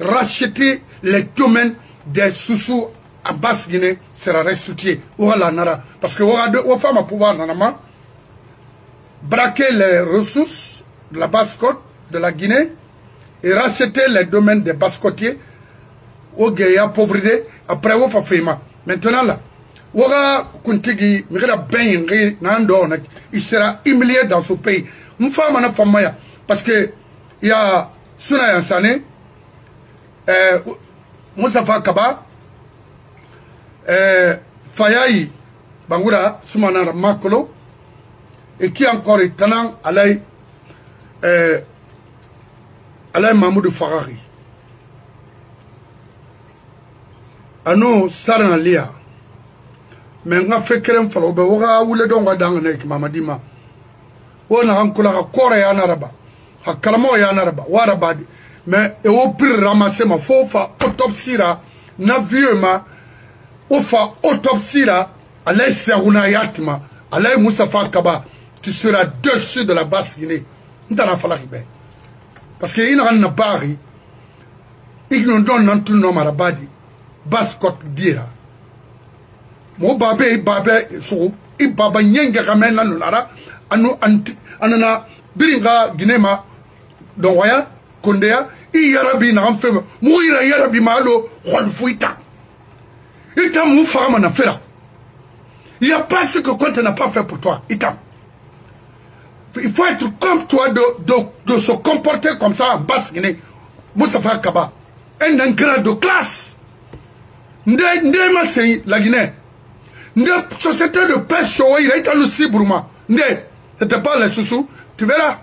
racheté les domaines des sous-sous à Basse-Guinée sera restitué. Parce que les femmes à pouvoir braquer les ressources de la Basse-Côte, de la Guinée, et racheter les domaines des Basse-Côtiers, au Guéa, pauvreté, après au Fafema. Maintenant là, il sera humilié dans ce pays. Une femme en a fait parce que il y a Suna Yansane, Moustapha Kaba, Fayayi, Bangoura, Soumana Makolo, et qui encore est tenant Alain Mahmoud Farari. Ano Sarana Lia. Mais on a fait qu'un falo, on a voulu donc dans le Mamadima. On a encore la Corée en arabe. A Kalamo en arabe. Warabadi. Mais au pire ramasser ma fofa autopsie là. Na vieux ma. Ofa autopsie là. Allez Seruna Yatma. Allez Moustapha Kaba. Tu seras dessus de la Basse-Guinée. N'tana falakibé. Parce qu'il y a un bari. Il nous donne tout le nom arabadi. Basse-Côte dira. Mo babé so I baba nyenga kamena nunara anu anana biringa ginema don waya kondea I yarabi na amfema mo ira yarabi malo khulfuita ita mu fama na fera il y a pas ce que quand tu n'as pas fait pour toi ita il faut être comme toi de se comporter comme ça en Basse-Guinée. Moustapha Kaba un ingrat de classe ndema c'est la Guinée. Une société de pêche, il a été le Cibourma. C'était pas les sous-sous. Tu verras.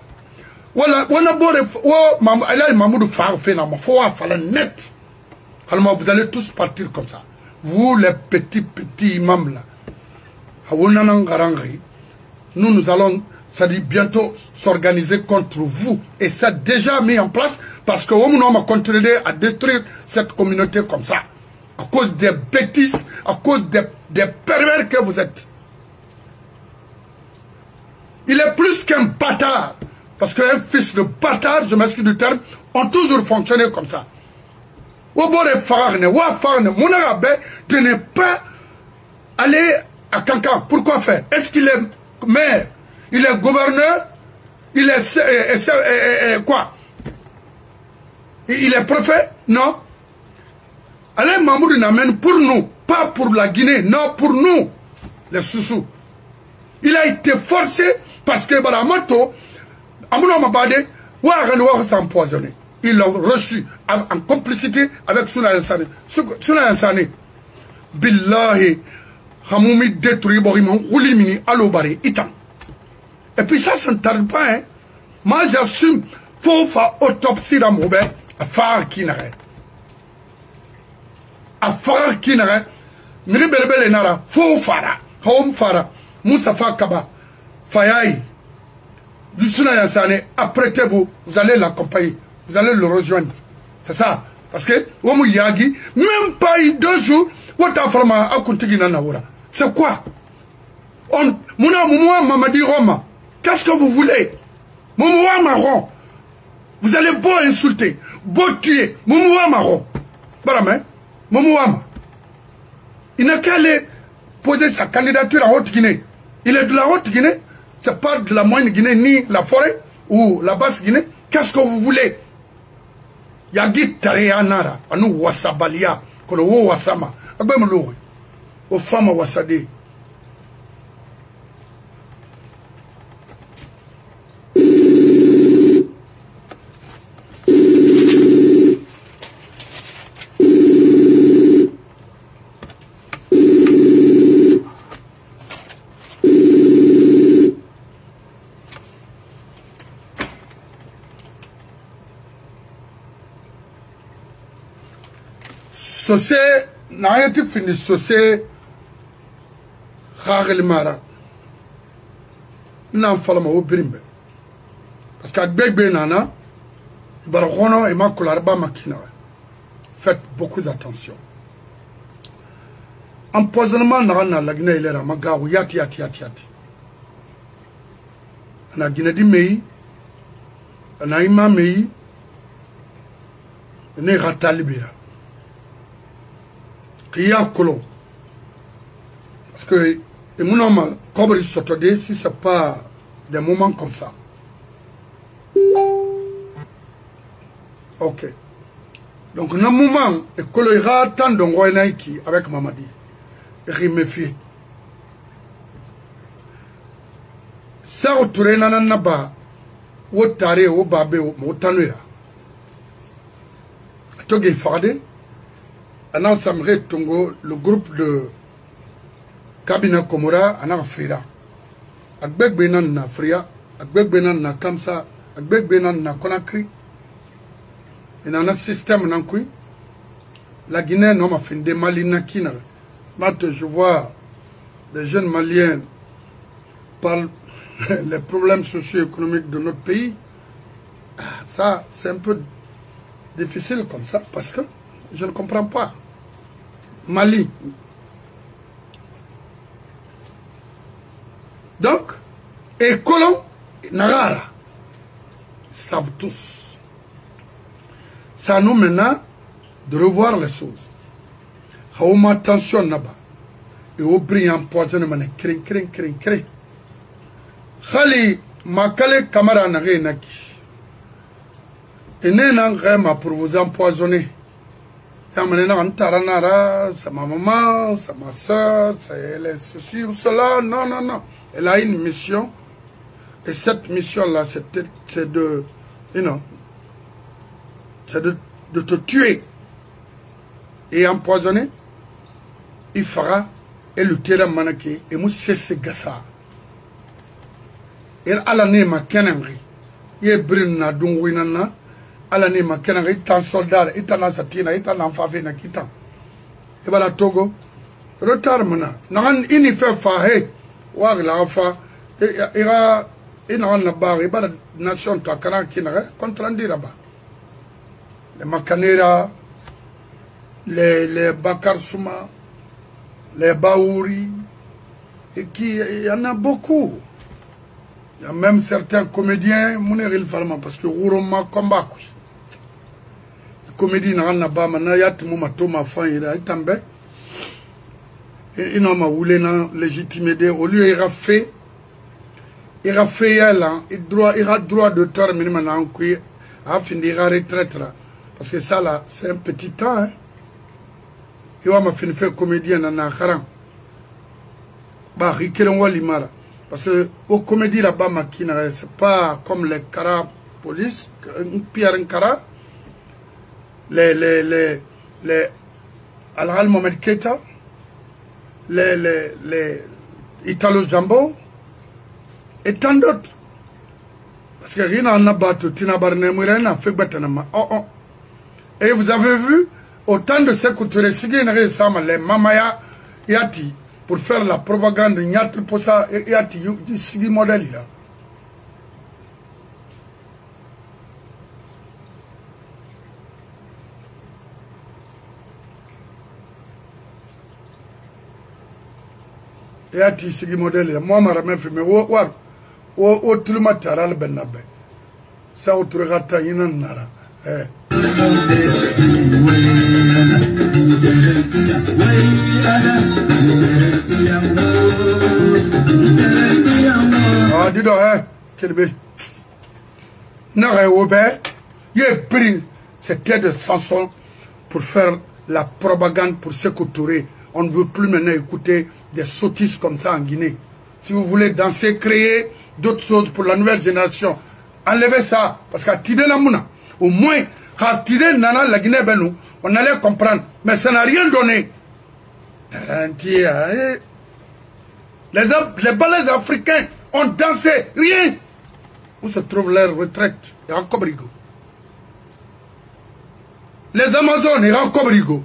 Voilà, on a beau Mamoudou net. Alors, vous allez tous partir comme ça. Vous, les petits imams là. Nous allons, ça dit, bientôt s'organiser contre vous. Et ça a déjà mis en place parce que on a continué à détruire cette communauté comme ça. À cause des bêtises, à cause des pervers que vous êtes. Il est plus qu'un bâtard. Parce qu'un fils de bâtard, je m'excuse du terme, ont toujours fonctionné comme ça. De ne pas aller à Cancan. Pourquoi faire? Est-ce qu'il est maire? Il est gouverneur? Il est quoi? Il est préfet? Non. Alain Mamoudou n'amène pour nous, pas pour la Guinée, non, pour nous, les Soussous. Il a été forcé parce que Baramoto, Amouna Mabade, s'est empoisonné. Ils l'ont reçu en complicité avec Souna Yansane. Souna Yansane, Billahi, Hamoumi détruit Borimon, Roulimini, Alobari, Itan. Et puis ça ne tarde pas, hein. Moi j'assume, faut faire autopsie dans mon bec, à faire qui n'arrête. À faire qui n'arrête. Miri Belbele Nara, faut faire, Haum Fara, Moussafa Kaba, Fayaï, du Souna Yansane, apprêtez-vous, vous allez l'accompagner. Vous allez le rejoindre. C'est ça. Parce que, Omu Yagi, même pas eu 2 jours, c'est quoi? Mouna Moumoua Mamadi Roma. Qu'est-ce que vous voulez? Moumoua Marron. Vous allez beau insulter, beau tuer. Moumoua Marron. Baramé. Moumouama. Il n'a qu'à aller poser sa candidature en Haute-Guinée. Il est de la Haute-Guinée. C'est pas de la Moyenne Guinée, ni la forêt, ou la Basse Guinée. Qu'est-ce que vous voulez? Yagi Tareyanara, anu wasabalia, kono wo wasama, agbem lowe, o fama wasade. Sosé, n'a été fini Sosé, Ragel Mara. N'en falama au brimbe. Parce qu'à Bébé Nana, Barono et Makolarba Makina. Faites beaucoup d'attention. Empoisonnement n'a la Guinée, il est à Magaou, yati. On a Guinée du Mei, on a Ima Mei, on est Ratalibia. Il y a colon. Parce que, et mon homme, comme il s'attendait, si ce n'est pas des moments comme ça. Ok. Donc, dans le moment, et que le ira tant d'Ongoïnaïki avec Mamadi, et méfier. Ça, au touré, nananaba, au taré, au babé, au tanuera. A Togé Fardé, Anan Samre Tongo, le groupe de Kabina Komora, Anan Frira. Agbek Benan na Fria, Agbek Benan na Kamsa, Agbek Benan na Conakry. Et dans un système Nankui, la Guinée n'a pas fait des Malina Kina. Maintenant, je vois des jeunes Maliens parler les problèmes socio-économiques de notre pays. Ça, c'est un peu difficile comme ça, parce que je ne comprends pas. Mali. Donc, et Colomb, Nagara, savent tous. Ça nous maintenant de revoir les choses. Hauma attention là-bas. Et au brillant empoisonnement, crin. Khali, Makale Kamara Nagé Naki. Et Nénan pour vous empoisonner. C'est ma maman, c'est ma soeur, c'est ceci ou cela. Non. Elle a une mission. Et cette mission-là, c'est de, c'est de te tuer. Et empoisonner, il fera, et le terrain manaki, et moi, c'est ce gassa. Et à l'année, ma kenenri, il est brin don winana. Alani makena itan soldat itan satina itan enfavé na kitan e bala Togo retard mana nan ini fait fahe wa la fa ira ina na ba e bala nation to kana kinare contrandi là-bas les Makanera les Bakar Souma les Baouri et qui il y en a beaucoup Il y a même certains comédiens, Mouniril Falma, parce que Rouroma combat. Comédie n'a pas manayat, Moumatoma, fan, il a été et il n'a voulu légitimer. Au lieu, il a fait, il a droit de terminer maintenant, il a fini la retraite. Parce que ça, là, c'est un petit temps. Hein. Il va me faire comédien dans la Kharan. Bah, il limara. Parce que aux comédies là-bas, c'est pas comme les Kara police, Pierre Kara, les Al-Hal Mohamed Keita, les Italo Jambo, et tant d'autres. Parce que rien n'a battu, Tinabarne Mourena fait Batanama. Oh. Et vous avez vu, autant de ces couturiers, les Mamaya Yati, pour faire la propagande, Nyatri Posa Yati, du Sigi modèle là. Yati Sigi modèle là. Moi, je me fait, mais tout le monde a le benabe. Ça, autre rata, il n'en a. Ah, dis donc, hein, quel bé. Non, Robert, il a pris cette tête de Samson pour faire la propagande pour Sékou Touré. On ne veut plus maintenant écouter des sottises comme ça en Guinée. Si vous voulez danser, créer d'autres choses pour la nouvelle génération, enlevez ça. Parce qu'à Tidé Namouna, au moins, quand Tidé Nana, la Guinée, on allait comprendre. Mais ça n'a rien donné. Les balais africains ont dansé, rien. Où se trouve leur retraite? Il y a un Cobrigo. Les Amazones, il y a un Cobrigo.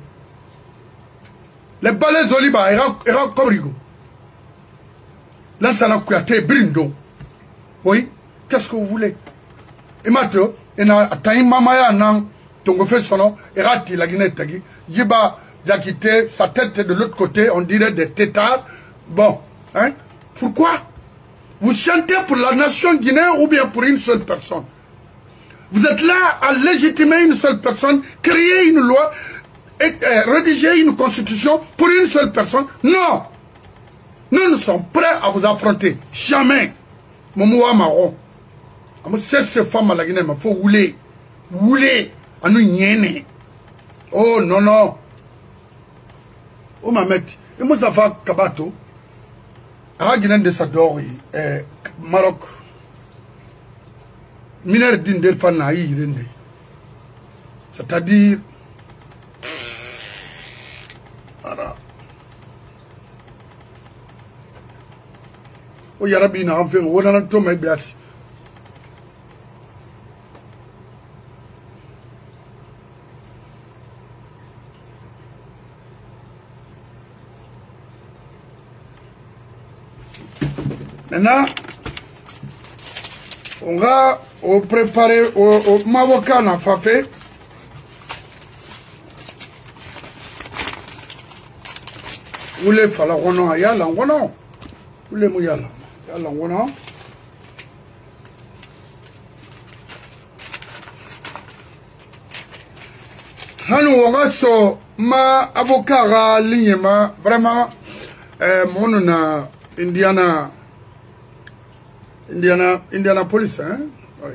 Les balais Oliba, il y a un Cobrigo. Là, ça n'a qu'à Brindo. Oui, qu'est-ce que vous voulez? Et maintenant, il y a un mamaya nan, donc fait son nom, et rati la Guinée tagi, Jiba, Jakite, sa tête est de l'autre côté, on dirait des tétards. Bon, hein? Pourquoi? Vous chantez pour la nation guinéenne ou bien pour une seule personne? Vous êtes là à légitimer une seule personne, créer une loi, et rédiger une constitution pour une seule personne? Non! Nous sommes prêts à vous affronter. Jamais. Momoua marron. C'est ces femmes à la Guinée, il faut rouler. Rouler. À nous niéner. Oh non, non. Oh Mamet. Et moi, ça va Kabato. À la Guinée de Sadori, Maroc. Mineur d'Indel Fanaï, c'est-à-dire. Voilà. O yarabi na anfe wona na to mai biasi maintenant on va préparer au Marocain na fafé ou les fala wono ayala wono ou les mouyala alors voilà. Alors ma avocat ligne ma vraiment mon na Indianapolis hein oui.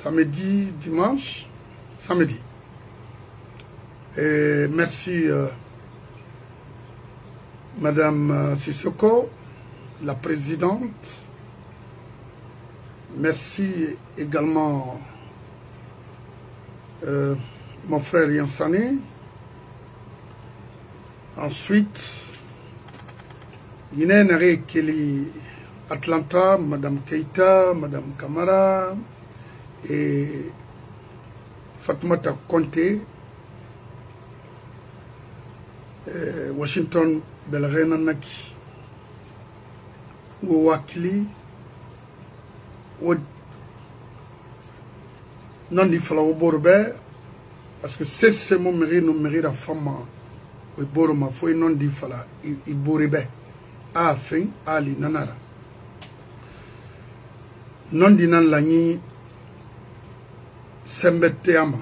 Samedi dimanche samedi et merci Madame Sissoko, la présidente. Merci également mon frère Yansani. Ensuite, Guinée Nare Kelly Atlanta, Madame Keita, Madame Kamara et Fatoumata Conté, Washington Belrena Naki. Wakili non di fala o borbe parce que c'est ce mon mérite no mérite la femme o boroma foi non di fala i borbe a fin ali nanara non dinan lani sembete ama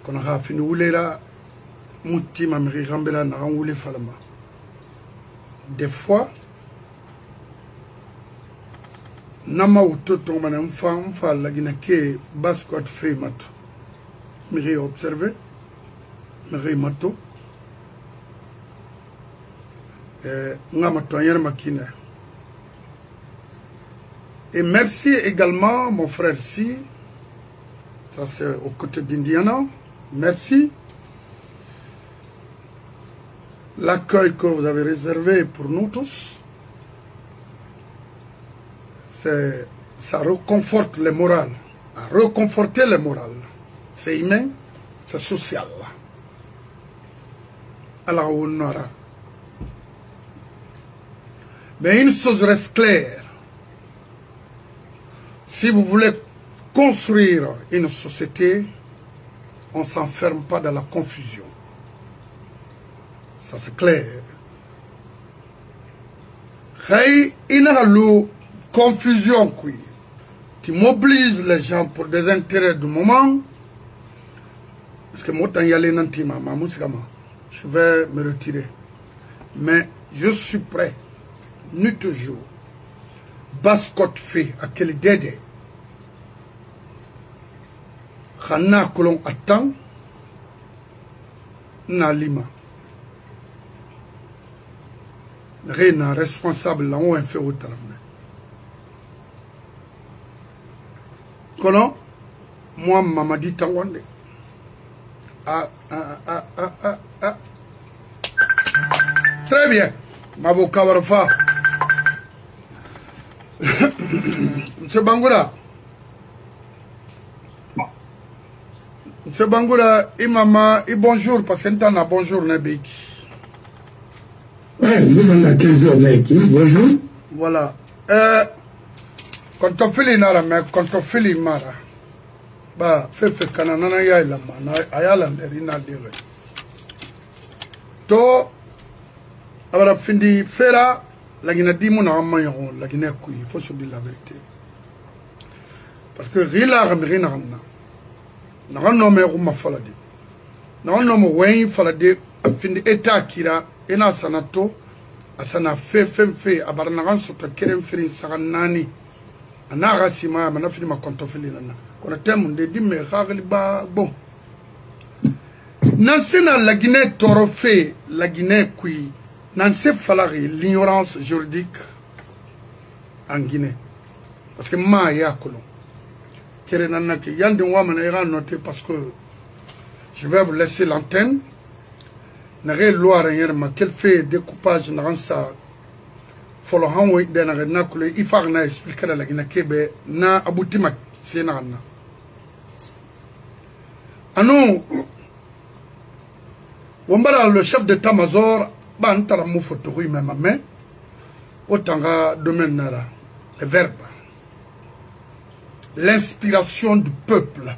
kono ha fini wulela mutti ma mi rambela na wule falama des fois nama utoto mana mfa lagina ke basquat fe mat mi observer mi mato ngama toyer makina. Et merci également mon frère Si, ça c'est aux côtés d'Indiana, merci. L'accueil que vous avez réservé pour nous tous, ça reconforte le moral, à reconforter le moral. C'est humain, c'est social. Alors on aura. Mais une chose reste claire. Si vous voulez construire une société, on ne s'enferme pas dans la confusion. Ça c'est clair. Il y a une confusion qui mobilise les gens pour des intérêts du moment. Parce que moi, je vais me retirer. Mais je suis prêt, nuit toujours. Bascot fait à quel dédé. Khana kolon attend. Na lima. Réna responsable là où on fait au talambe. Kono, moi mama dit tawande. Très bien. M'avocat Warfa. Monsieur Bangoura. Monsieur Bangoura, imama, bonjour, parce que nous avons bonjour, Nabik. Ouais, nous avons 15 heures, mec. Bonjour. Voilà. Quand on fait les nara, mais quand on fait les mara, bah, fait kanana ya la mana, ayala nerina dire. To, abara findi fera, la guinée dit mon amayon, la guinée couille, il faut se dire la vérité. Parce que rila ramirina ramna. N'a nommé Rouma Faladi. N'a nommé Wayne Faladi, a fini état kira, ena sanato, a sana fait, a barnaran sota kerem firin saranani. Ana rasima, mana fini ma kontofili nana. Qu'on a tellement de dit, mais rarement bon. Nansena la Guinée torofé, la Guinée qui, nansé falari, l'ignorance juridique en Guinée. Parce que ma ya kolon. Noter parce que je vais vous laisser l'antenne. N'arrête loi rien mais quel fait découpage dans ça. Follow hanwe de n'arrête na kule il faut na expliquer la Guinée kebe na abouti ma c'est na. Ano Wambara le chef d'état-major ba ntara mu photo hui même mais otanga domaine nara le verbe. L'inspiration du peuple,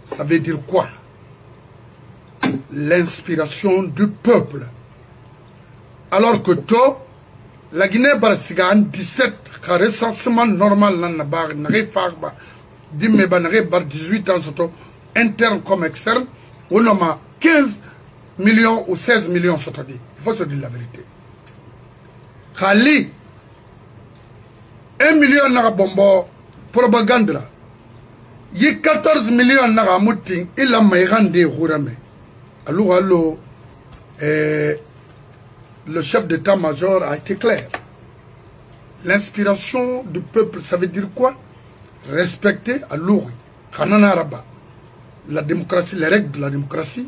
ça veut dire quoi? L'inspiration du peuple. Alors que toi, la Guinée-Barsiga en 17, car recensement normal n'a pas de 18 ans, interne comme externe, on a 15 millions ou 16 millions, il faut se dire la vérité. Khali, 1 million n'a bombo. Propagande là. Il y a 14 millions de moutin, il a maïrandé Rourame. Alors, le chef d'état-major a été clair. L'inspiration du peuple, ça veut dire quoi? Respecter à l'ouri, la démocratie, les règles de la démocratie,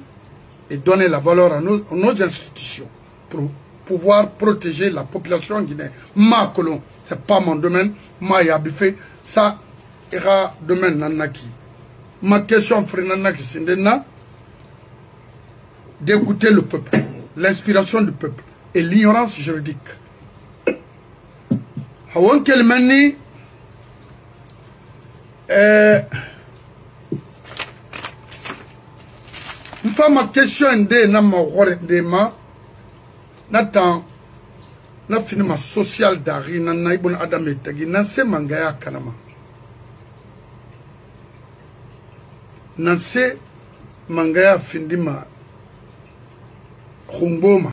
et donner la valeur à nos institutions pour pouvoir protéger la population guinéenne. Ma colon, c'est pas mon domaine, ma yabifé. Ça ira domaine nanaki. Ma question frenanaki sindena d'écouter le peuple, l'inspiration du peuple et l'ignorance juridique. Hawon kelmani une fois ma question de nama de ma n'attend na finima social dari na naibun adam etagi na se mangaya kanama na se mangaya findima khumboma